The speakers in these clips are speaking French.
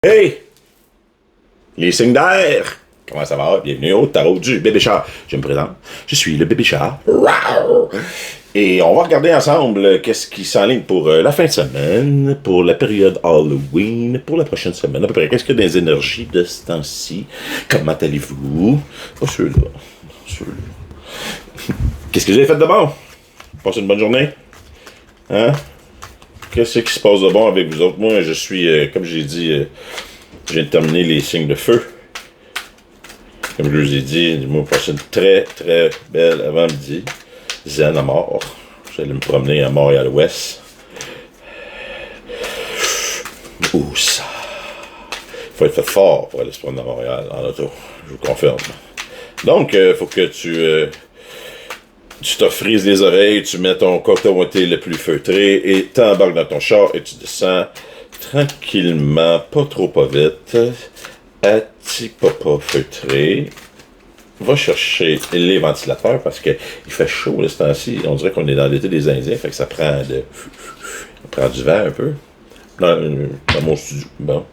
Hey! Les signes d'air! Comment ça va? Bienvenue au tarot du bébé chat. Je me présente. Je suis le bébé chat. Et on va regarder ensemble qu'est-ce qui s'enligne pour la fin de semaine, pour la période Halloween, pour la prochaine semaine. À peu près, qu'est-ce qu'il y a des énergies de ce temps-ci? Comment allez-vous? Pas ceux-là. Qu'est-ce que vous avez fait de bon? Passez une bonne journée? Hein? Qu'est-ce qui se passe de bon avec vous autres? Moi, je suis, comme j'ai dit, je viens de terminer les signes de feu. Comme je vous ai dit, moi, passé une très, très belle avant-midi. Zen à mort. J'allais me promener à Montréal-Ouest. Ouh, ça. Il faut être fait fort pour aller se promener à Montréal en auto. Je vous confirme. Donc, il faut que tu te frises les oreilles, tu mets ton coton ouaté le plus feutré et t'embarques dans ton char et tu descends tranquillement, pas trop pas vite, à petit papa feutré. Va chercher les ventilateurs parce qu'il fait chaud ce temps-ci. On dirait qu'on est dans l'été des Indiens, fait que ça prend du vent un peu. Dans mon studio. Bon.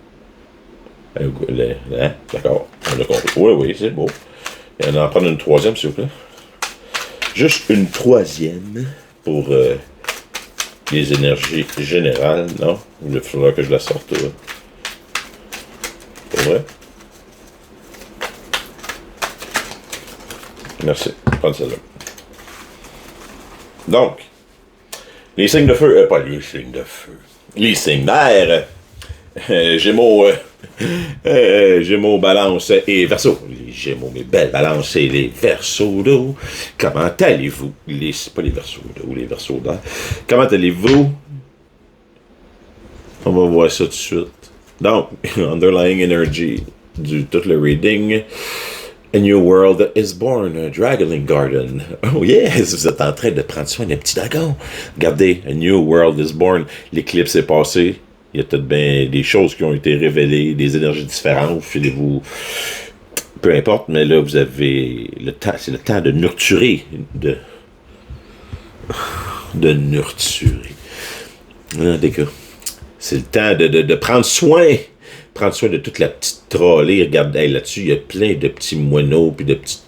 D'accord. On l'a compris. Oui, c'est beau. Et on en prend une troisième, s'il vous plaît. Juste une troisième pour les énergies générales, non? Il faudra que je la sorte, là. Pour vrai? Merci. Prends celle-là. Donc, les signes de feu, pas les signes de feu. Les signes d'air. Gémeaux, Balance et Verseau. Les Gémeaux, mes belles balances et les Verseaux d'eau. Comment allez-vous? Pas les Verseaux d'eau, les Verseaux d'air. Comment allez-vous? On va voir ça tout de suite. Donc, underlying energy du tout le reading. A new world is born, a Dragoling Garden. Oh yes, vous êtes en train de prendre soin d'un petit dragon. Regardez, a new world is born. L'éclipse est passée. Il y a peut-être bien des choses qui ont été révélées, des énergies différentes. Filez-vous, peu importe, mais là, vous avez le temps. C'est le temps de nurturer. De nurturer. Ah, d'accord. C'est le temps de prendre soin. Prendre soin de toute la petite trolley. Regardez, là-dessus, il y a plein de petits moineaux, puis de petites...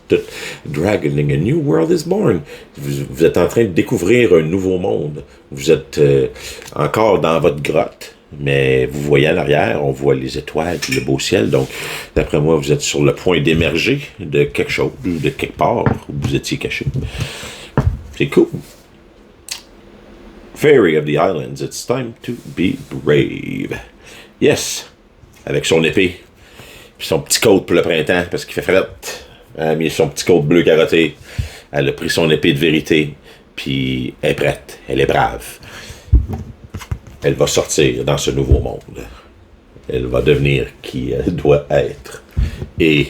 Dragoning, a new world is born. Vous êtes en train de découvrir un nouveau monde. Vous êtes encore dans votre grotte. Mais vous voyez en arrière, on voit les étoiles, le beau ciel. Donc, d'après moi, vous êtes sur le point d'émerger de quelque chose, de quelque part où vous étiez caché. C'est cool. Fairy of the Islands, it's time to be brave. Yes, avec son épée, puis son petit coat pour le printemps, parce qu'il fait fret. Elle a mis son petit coat bleu carotté. Elle a pris son épée de vérité, puis elle est prête, elle est brave. Elle va sortir dans ce nouveau monde. Elle va devenir qui elle doit être. Et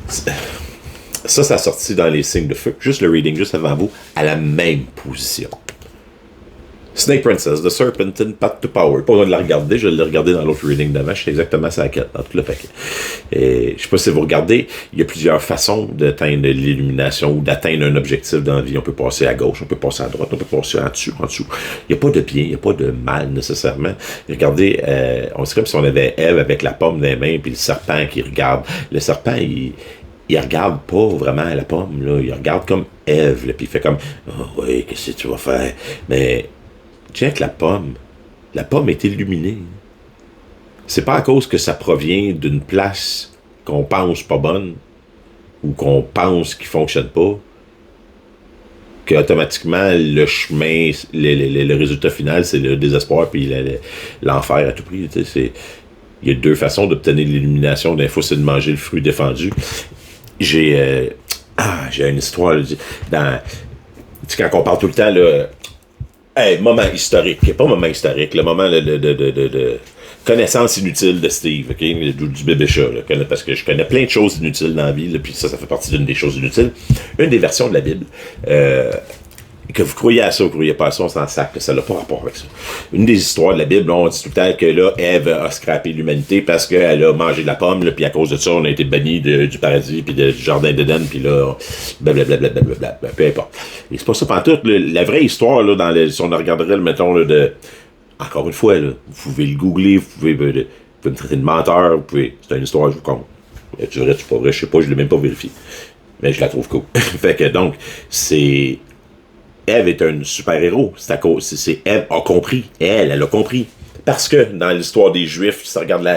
ça a sorti dans les signes de feu. Juste le reading, juste avant vous, à la même position. Snake Princess, The Serpentine, Path to Power. Pas besoin de la regarder, je l'ai regardé dans l'autre reading d'avant. Je sais exactement ça dans tout le paquet. Et je sais pas si vous regardez, il y a plusieurs façons d'atteindre l'illumination ou d'atteindre un objectif dans la vie. On peut passer à gauche, on peut passer à droite, on peut passer en dessous. Il n'y a pas de bien, il n'y a pas de mal nécessairement. Regardez, on serait comme si on avait Ève avec la pomme dans les mains puis le serpent qui regarde. Le serpent, il regarde pas vraiment la pomme, là. Il regarde comme Ève, là, puis il fait comme « Oh oui, qu'est-ce que tu vas faire? » Mais check la pomme est illuminée. C'est pas à cause que ça provient d'une place qu'on pense pas bonne ou qu'on pense qui fonctionne pas que automatiquement le chemin, le résultat final, c'est le désespoir puis l'enfer à tout prix. Il y a deux façons d'obtenir l'illumination. D'un fois, c'est de manger le fruit défendu. J'ai une histoire là, quand on parle tout le temps là. Hey, moment historique. Pas moment historique, le moment de connaissance inutile de Steve, ok? Du bébé chat, là, parce que je connais plein de choses inutiles dans la vie, là, puis ça fait partie d'une des choses inutiles. Une des versions de la Bible, que vous croyez à ça ou vous croyez pas à ça, on s'en sac, ça n'a pas rapport avec ça. Une des histoires de la Bible, là, on dit tout le temps que là, Ève a scrappé l'humanité parce qu'elle a mangé de la pomme, là, puis à cause de ça, on a été bannis du paradis, puis du jardin d'Éden, puis là, blablabla, peu importe. Et c'est pas ça pantoute, la vraie histoire, là, si on regarderait, mettons, là, encore une fois, là, vous pouvez le googler, vous pouvez me traiter de menteur, c'est une histoire que je vous compte. Tu vrai, c'est pas vrai, je sais pas, je l'ai même pas vérifié. Mais je la trouve cool. Fait que donc, c'est... Ève est un super-héros. Ève a compris. Elle a compris. Parce que dans l'histoire des Juifs, si tu regardes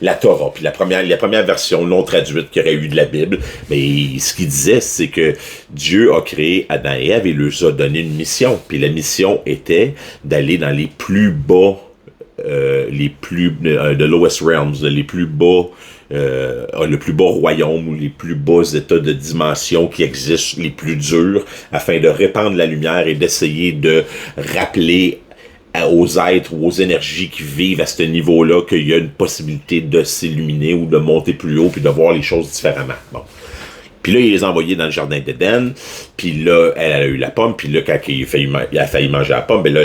la Torah, puis la première version non traduite qu'il y aurait eu de la Bible, mais ce qu'il disait, c'est que Dieu a créé Adam et Ève et leur a donné une mission. Puis la mission était d'aller dans les plus bas, the lowest realms, les plus bas, le plus bas royaume ou les plus bas états de dimension qui existent, les plus durs, afin de répandre la lumière et d'essayer de rappeler aux êtres ou aux énergies qui vivent à ce niveau-là qu'il y a une possibilité de s'illuminer ou de monter plus haut puis de voir les choses différemment. Bon. Puis là, il les a envoyés dans le jardin d'Éden. Puis là, elle a eu la pomme. Puis là, quand il a failli manger la pomme, ben là,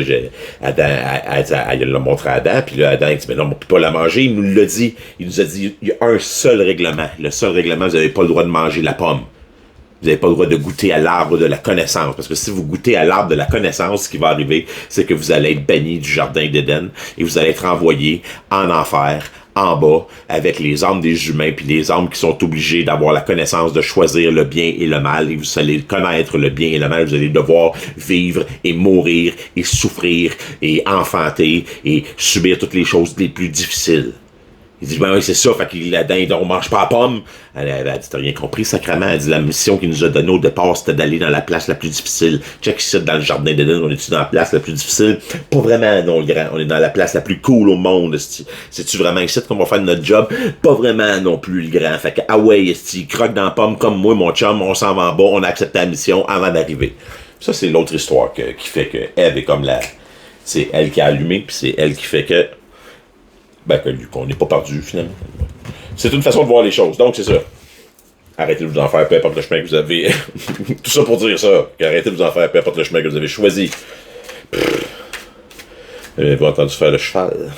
Adam, elle l'a montré à Adam. Puis là, Adam, il dit, mais non, on ne peut pas la manger. Il nous l'a dit. Il nous a dit, il y a un seul règlement. Le seul règlement, vous n'avez pas le droit de manger la pomme. Vous n'avez pas le droit de goûter à l'arbre de la connaissance. Parce que si vous goûtez à l'arbre de la connaissance, ce qui va arriver, c'est que vous allez être banni du jardin d'Éden et vous allez être envoyé en enfer, en bas, avec les âmes des humains puis les âmes qui sont obligés d'avoir la connaissance de choisir le bien et le mal. Et vous allez connaître le bien et le mal. Vous allez devoir vivre et mourir et souffrir et enfanter et subir toutes les choses les plus difficiles. Il dit, ben oui, c'est ça, fait qu'il a dit, on mange pas la pomme. Elle a dit, t'as rien compris, sacrément. Elle dit, la mission qu'il nous a donnée au départ, c'était d'aller dans la place la plus difficile. Check ici, dans le jardin d'Éden, on est-tu dans la place la plus difficile? Pas vraiment, non, le grand. On est dans la place la plus cool au monde, c'est-tu vraiment ici qu'on va faire notre job? Pas vraiment, non plus, le grand. Fait que, ah ouais, il croque dans la pomme comme moi, mon chum, on s'en va en bas, on a accepté la mission avant d'arriver. Ça, c'est l'autre histoire qui fait que Ève est comme c'est elle qui a allumé, puis c'est elle qui fait que qu'on n'est pas perdu, finalement. C'est une façon de voir les choses. Donc, c'est ça. Arrêtez de vous en faire, peu importe le chemin que vous avez. Tout ça pour dire ça. Arrêtez de vous en faire, peu importe le chemin que vous avez choisi. Avez-vous entendu faire le cheval?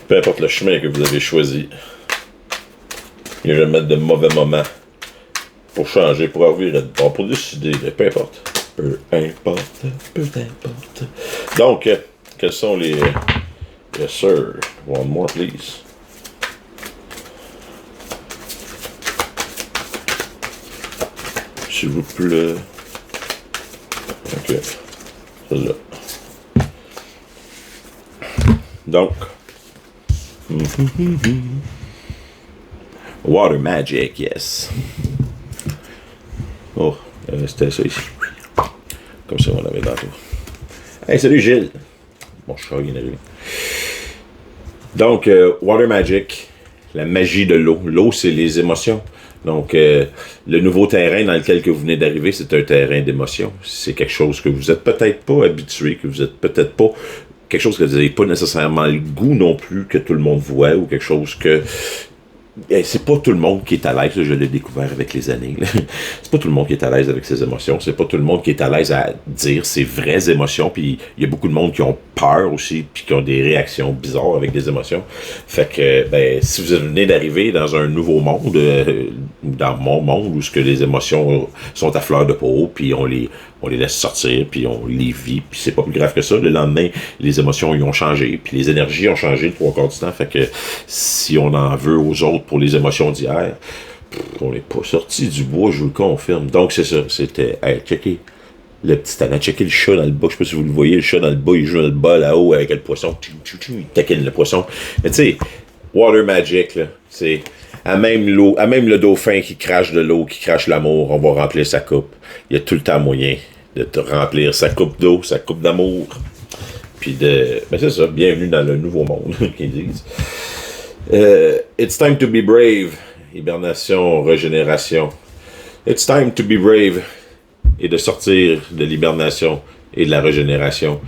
Peu importe le chemin que vous avez choisi. Il n'y a jamais de mauvais moment pour changer, pour revenir pour décider. Peu importe. Peu importe. Peu importe. Donc, quels sont les... Yes, sir. One more, please. S'il vous plaît. OK. Celle-là. Donc. Water Magic, yes. Oh, c'était ça ici. Comme ça, on l'avait tantôt. Hey, salut Gilles. Bon, je suis rien arrivé. Donc, Water Magic, la magie de l'eau. L'eau, c'est les émotions. Donc, le nouveau terrain dans lequel que vous venez d'arriver, c'est un terrain d'émotions. C'est quelque chose que vous êtes peut-être pas habitué, que vous êtes peut-être pas... Quelque chose que vous n'avez pas nécessairement le goût non plus que tout le monde voit, ou quelque chose que... c'est pas tout le monde qui est à l'aise, là, je l'ai découvert avec les années. C'est pas tout le monde qui est à l'aise avec ses émotions, c'est pas tout le monde qui est à l'aise à dire ses vraies émotions, puis il y a beaucoup de monde qui ont peur aussi, puis qui ont des réactions bizarres avec des émotions. Fait que, si vous venez d'arriver dans un nouveau monde, dans mon monde, où ce que les émotions sont à fleur de peau, puis on les laisse sortir, puis on les vit, puis c'est pas plus grave que ça. Le lendemain, les émotions y ont changé, puis les énergies ont changé le 3/4 du temps. Fait que si on en veut aux autres pour les émotions d'hier, on n'est pas sorti du bois, je vous le confirme. Donc c'est ça, c'était, checker le petit Anna, checker le chat dans le bas, je sais pas si vous le voyez, le chat dans le bas, il joue dans le bas là-haut avec le poisson, il taquine le poisson. Mais tu sais, Water Magic, là, c'est... À même le dauphin qui crache de l'eau, qui crache l'amour, on va remplir sa coupe. Il y a tout le temps moyen de te remplir sa coupe d'eau, sa coupe d'amour. Puis c'est ça, bienvenue dans le nouveau monde, qu'ils disent. It's time to be brave. Hibernation, régénération. It's time to be brave. Et de sortir de l'hibernation et de la régénération.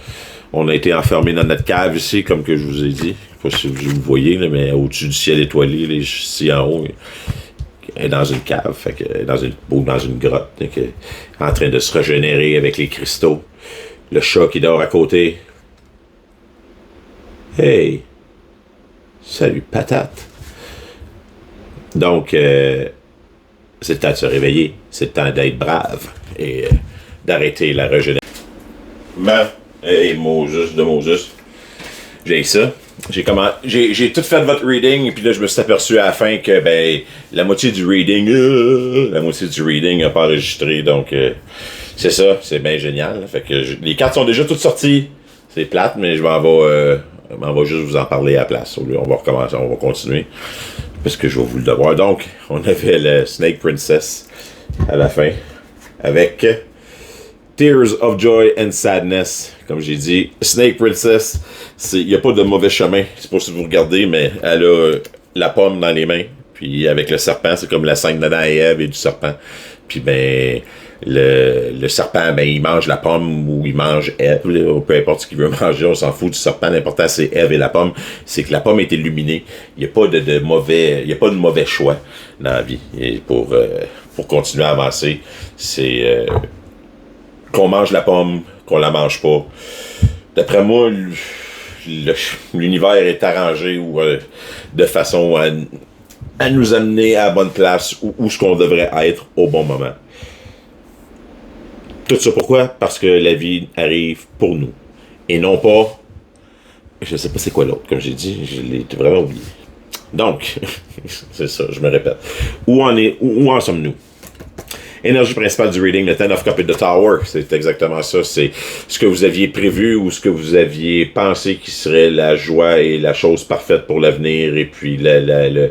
On a été enfermés dans notre cave ici, comme que je vous ai dit. Je sais pas si vous le voyez, là, mais au-dessus du ciel étoilé, là, ici en haut, elle est dans une cave, fait que, dans une grotte, en train de se régénérer avec les cristaux. Le chat qui dort à côté. Hey! Salut, patate! Donc, c'est le temps de se réveiller, c'est le temps d'être brave et d'arrêter la régénération. Hey, Moses de Moses. J'ai ça. J'ai tout fait votre reading, et puis là, je me suis aperçu à la fin que, ben, la moitié du reading n'a pas enregistré, donc, c'est ça, c'est bien génial. Fait que les cartes sont déjà toutes sorties. C'est plate, mais je m'en vais juste vous en parler à la place. On va recommencer, on va continuer, parce que je vais vous le devoir. Donc, on avait le Snake Princess à la fin, avec Tears of Joy and Sadness. Comme j'ai dit, Snake Princess, il n'y a pas de mauvais chemin. C'est pas si vous regardez, mais elle a la pomme dans les mains. Puis avec le serpent, c'est comme la scène d'Adam et Ève et du serpent. Puis ben, le serpent, ben, il mange la pomme ou il mange Ève. Peu importe ce qu'il veut manger, on s'en fout du serpent. L'important, c'est Ève et la pomme. C'est que la pomme est illuminée. Il n'y a pas de mauvais choix dans la vie. Et pour continuer à avancer, c'est qu'on mange la pomme, qu'on la mange pas. D'après moi, l'univers est arrangé de façon à nous amener à la bonne place où ce qu'on devrait être au bon moment. Tout ça pourquoi? Parce que la vie arrive pour nous. Et non pas... Je sais pas c'est quoi l'autre, comme j'ai dit, je l'ai vraiment oublié. Donc, c'est ça, je me répète. Où en sommes-nous? Énergie principale du reading, le Ten of Cups et The Tower, c'est exactement ça. C'est ce que vous aviez prévu ou ce que vous aviez pensé qui serait la joie et la chose parfaite pour l'avenir. Et puis la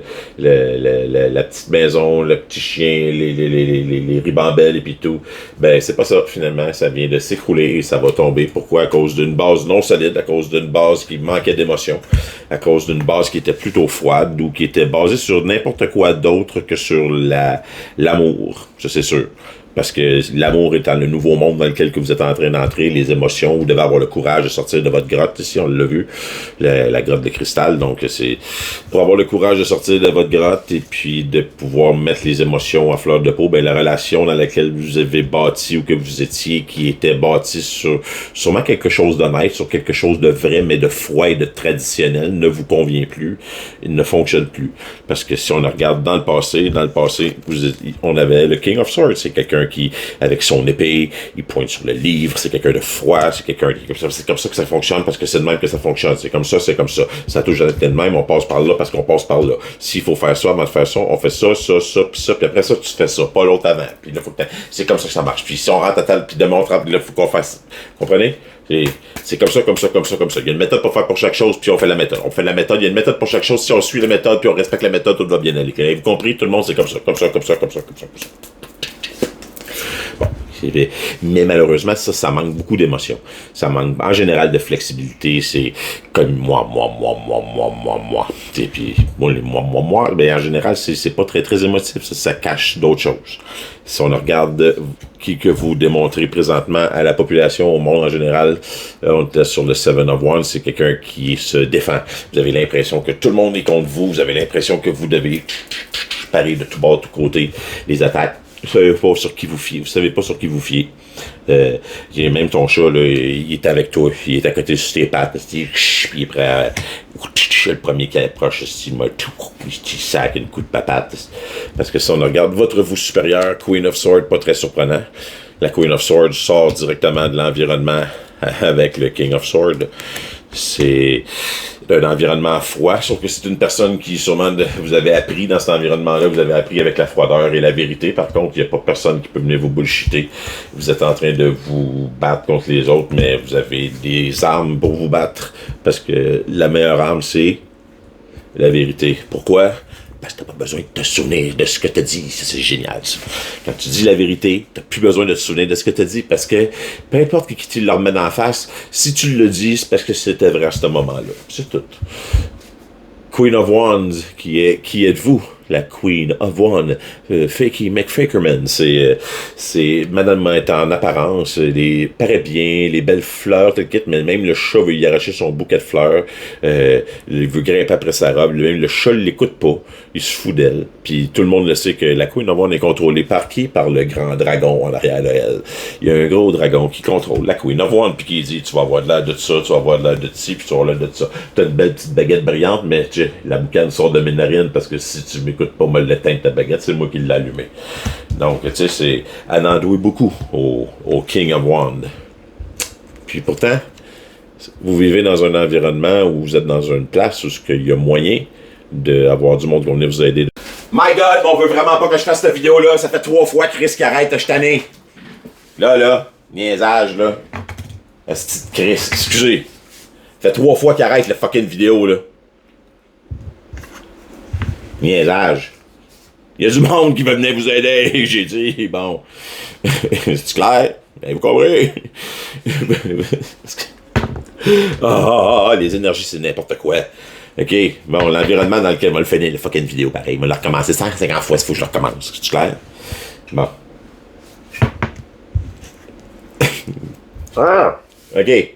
petite maison, le petit chien, les ribambelles et puis tout. Ben, c'est pas ça, finalement. Ça vient de s'écrouler et ça va tomber. Pourquoi? À cause d'une base non solide, à cause d'une base qui manquait d'émotion, à cause d'une base qui était plutôt froide ou qui était basée sur n'importe quoi d'autre que sur l'amour. Ça, c'est sûr. Parce que l'amour étant le nouveau monde dans lequel que vous êtes en train d'entrer, les émotions, vous devez avoir le courage de sortir de votre grotte. Ici, on l'a vu, la grotte de cristal. Donc, c'est pour avoir le courage de sortir de votre grotte et puis de pouvoir mettre les émotions à fleur de peau. Ben, la relation dans laquelle vous avez bâti ou que vous étiez, qui était bâtie sur sûrement quelque chose d'honnête, sur quelque chose de vrai, mais de froid et de traditionnel, ne vous convient plus. Il ne fonctionne plus. Parce que si on regarde dans le passé, on avait le King of Swords. C'est quelqu'un qui, avec son épée, il pointe sur le livre, c'est quelqu'un de froid, c'est comme ça que ça fonctionne, parce que c'est de même que ça fonctionne, c'est comme ça. Ça a toujours été de même, on passe par là parce qu'on passe par là. S'il faut faire ça, avant de faire ça, on fait ça, puis après ça, tu fais ça, pas l'autre avant. Puis là, c'est comme ça que ça marche. Puis si on rentre à table, puis demain on rentre, là, faut qu'on fasse. Comprenez? C'est comme ça. Il y a une méthode pour faire pour chaque chose, puis on fait la méthode. On fait la méthode, il y a une méthode pour chaque chose. Si on suit la méthode, puis on respecte la méthode, tout va bien aller. Avez-vous compris? Tout le monde, c'est comme ça. Mais malheureusement, ça manque beaucoup d'émotion. Ça manque en général de flexibilité. C'est comme moi. Et puis, moi, ben en général, c'est pas très, très émotif. Ça cache d'autres choses. Si on regarde que vous démontrez présentement à la population, au monde en général, on était sur le Seven of Wands, c'est quelqu'un qui se défend. Vous avez l'impression que tout le monde est contre vous. Vous avez l'impression que vous devez parer de tout bord, de tout côté, les attaques. Vous savez pas sur qui vous fiez. Même ton chat, là, il est avec toi, il est à côté sur tes pattes, puis il est prêt à... Le premier qui approche, il sac une coup de papate. Parce que si on regarde votre vous supérieur, Queen of Swords, pas très surprenant. La Queen of Swords sort directement de l'environnement avec le King of Swords. C'est un environnement froid, sauf que c'est une personne qui sûrement vous avez appris dans cet environnement-là, vous avez appris avec la froideur et la vérité. Par contre, il n'y a pas personne qui peut venir vous bullshiter. Vous êtes en train de vous battre contre les autres, mais vous avez des armes pour vous battre, parce que la meilleure arme, c'est la vérité. Pourquoi? Parce que t'as pas besoin de te souvenir de ce que t'as dit. Ça, c'est génial, ça. Quand tu dis la vérité, t'as plus besoin de te souvenir de ce que t'as dit, parce que peu importe qui tu le remet en face, si tu le dis, c'est parce que c'était vrai à ce moment-là. C'est tout. Queen of Wands, qui êtes-vous? La Queen of Wands, Fakey McFakerman, c'est Madame est en apparence, paraît bien, les belles fleurs, tel kit, mais même le chat veut y arracher son bouquet de fleurs, il veut grimper après sa robe, même le chat l'écoute pas, il se fout d'elle, puis tout le monde le sait que la Queen of Wands est contrôlée par qui? Par le grand dragon en arrière de elle. Il y a un gros dragon qui contrôle la Queen of Wands, puis qui dit, tu vas avoir de l'air de ça, tu vas avoir de l'air de ci, puis tu vas avoir de l'air de ça. T'as une belle petite baguette brillante, mais la boucane sort de mes narines, parce que si tu m'écoutes pas me l'éteindre ta baguette, c'est moi qui l'ai allumé. Donc, tu sais, elle en douait beaucoup au King of Wands. Puis pourtant, Vous vivez dans un environnement où vous êtes dans une place où il y a moyen d'avoir du monde qui va venir vous aider. My God, on veut vraiment pas que je fasse cette vidéo-là. Ça fait 3 fois que Chris qui arrête, je suis tanné. Là, niaisage, là. Asti de Chris, excusez. Ça fait 3 fois qu'il arrête la fucking vidéo, là. Niaisage. Il y a du monde qui va venir vous aider, j'ai dit, bon. C'est clair? Ben, vous comprenez? Les énergies, c'est n'importe quoi. OK, bon, l'environnement dans lequel on va le finir, la fucking vidéo, pareil. On va le recommencer 150 fois, il faut que je le recommence. C'est clair? Bon. OK.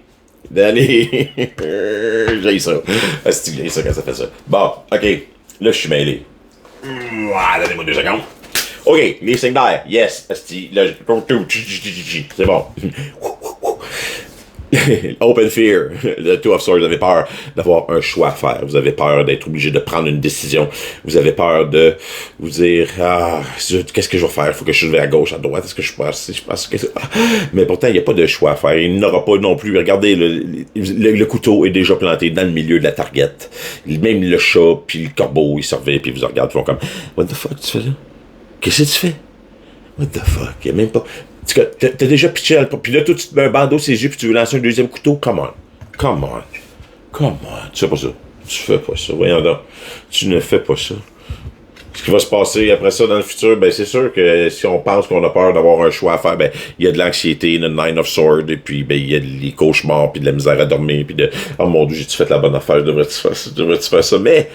Danny. J'ai ça. J'ai ça quand ça fait ça. Bon, OK. Là, je suis mêlé. Donnez-moi 2 secondes. OK, les signes d'air. Yes. Là, c'est bon. Open fear. Le Two of Swords, vous avez peur d'avoir un choix à faire. Vous avez peur d'être obligé de prendre une décision. Vous avez peur de vous dire qu'est-ce que je vais faire? Il faut que je vais à gauche, à droite. Est-ce que je passe? Mais pourtant, il n'y a pas de choix à faire. Il n'aura pas non plus. Regardez, le couteau est déjà planté dans le milieu de la target. Même le chat puis le corbeau, ils surveillent puis ils vous regardent. Ils font comme What the fuck tu fais là? Qu'est-ce que tu fais? What the fuck? Il n'y a même pas. T'as déjà pitché puis là, toi, tu te mets un bandeau sur les yeux puis tu veux lancer un deuxième couteau? Come on. Tu fais pas ça. Voyons donc. Tu ne fais pas ça. Ce qui va se passer après ça dans le futur, ben c'est sûr que si on pense qu'on a peur d'avoir un choix à faire, ben il y a de l'anxiété, le Nine of Swords, et puis ben il y a les cauchemars, puis de la misère à dormir, puis de oh mon Dieu, j'ai-tu fait la bonne affaire, devrais-tu faire ça? Mais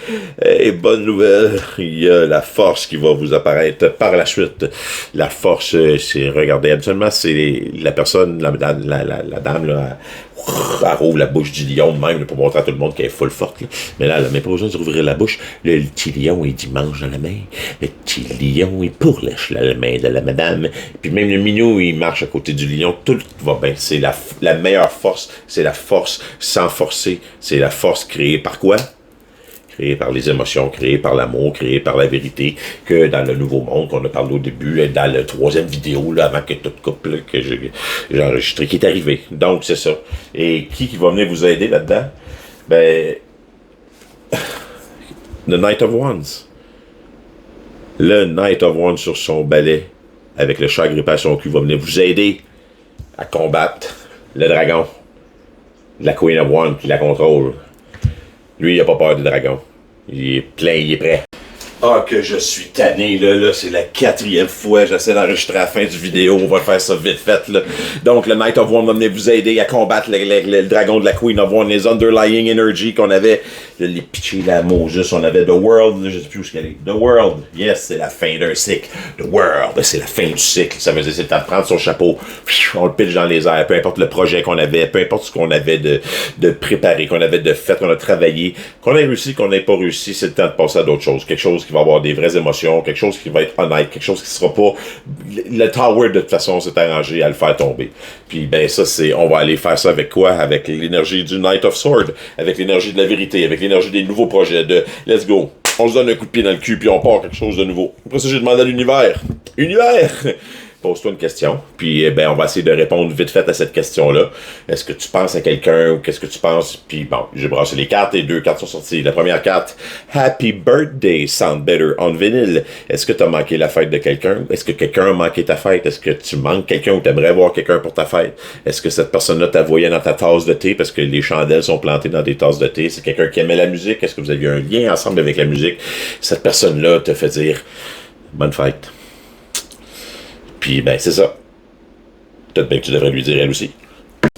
bonne nouvelle, il y a la force qui va vous apparaître par la suite. La force, c'est regardez, habituellement c'est la personne, la dame là. Elle rouvre la bouche du lion même pour montrer à tout le monde qu'elle est full forte. Là. Mais là, elle n'a même pas besoin de rouvrir la bouche. Le petit lion est dimanche dans la main. Le petit lion est pourlèche la main de la madame. Puis même le minou, il marche à côté du lion. Tout va bien. C'est la meilleure force. C'est la force sans forcer. C'est la force créée par quoi? Créé par les émotions, créé par l'amour, créé par la vérité, que dans le nouveau monde qu'on a parlé au début, dans la 3e vidéo, là, avant que tout coupe, là, que j'ai enregistré, qui est arrivé. Donc, c'est ça. Et qui va venir vous aider là-dedans? Ben, The Knight of Wands. Le Knight of Wands sur son balai, avec le chat grippé à son cul, va venir vous aider à combattre le dragon. La Queen of Wands qui la contrôle. Lui, il a pas peur des dragons. Il est plein, il est prêt. Ah, que je suis tanné, là, c'est la 4e fois, j'essaie d'enregistrer à la fin du vidéo, on va faire ça vite fait, là. Donc, le Knight of Wands va venir vous aider à combattre le dragon de la Queen of Wands, les underlying energy qu'on avait, les pitchés, la Moses, on avait The World, je sais plus où c'est qu'elle est. The World, yes, c'est la fin d'un cycle. The World, c'est la fin du cycle, ça veut dire c'est le temps de prendre son chapeau, on le pitch dans les airs, peu importe le projet qu'on avait, peu importe ce qu'on avait de préparé, qu'on avait de fait, qu'on a travaillé, qu'on ait réussi, qu'on n'ait pas réussi, c'est le temps de passer à d'autres choses, quelque chose qui va avoir des vraies émotions, quelque chose qui va être honnête, quelque chose qui sera pas... Le Tower, de toute façon, s'est arrangé à le faire tomber. Puis, ben, ça, c'est... On va aller faire ça avec quoi? Avec l'énergie du Knight of Swords, avec l'énergie de la vérité, avec l'énergie des nouveaux projets, de let's go. On se donne un coup de pied dans le cul, puis on part quelque chose de nouveau. Après ça, j'ai demandé à l'univers. Univers! Pose-toi une question, puis ben on va essayer de répondre vite fait à cette question-là. Est-ce que tu penses à quelqu'un ou qu'est-ce que tu penses? Puis bon, j'ai brassé les cartes et 2 cartes sont sorties. La première carte, Happy Birthday Sound Better on Vinyl. Est-ce que tu as manqué la fête de quelqu'un? Est-ce que quelqu'un a manqué ta fête? Est-ce que tu manques quelqu'un ou tu aimerais voir quelqu'un pour ta fête? Est-ce que cette personne-là t'avoyait dans ta tasse de thé parce que les chandelles sont plantées dans des tasses de thé? C'est quelqu'un qui aimait la musique? Est-ce que vous aviez un lien ensemble avec la musique? Cette personne-là te fait dire bonne fête. Puis, ben, c'est ça. Peut-être bien que tu devrais lui dire elle aussi.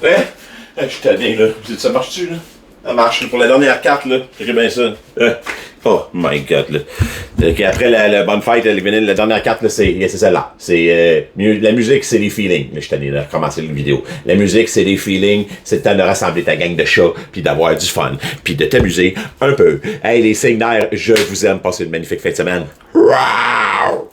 Je suis tanné, là. Ça marche-tu, là? Ça marche. Pour la dernière carte, là. J'ai bien ça. Oh my God, là. Après la bonne fête, la dernière carte, là, c'est celle-là. C'est la musique, c'est des feelings. Là, je suis tanné de recommencer la vidéo. La musique, c'est des feelings. C'est le temps de rassembler ta gang de chats, puis d'avoir du fun, puis de t'amuser un peu. Hey, les signes d'air, je vous aime. Passez une magnifique fin de semaine. Wow!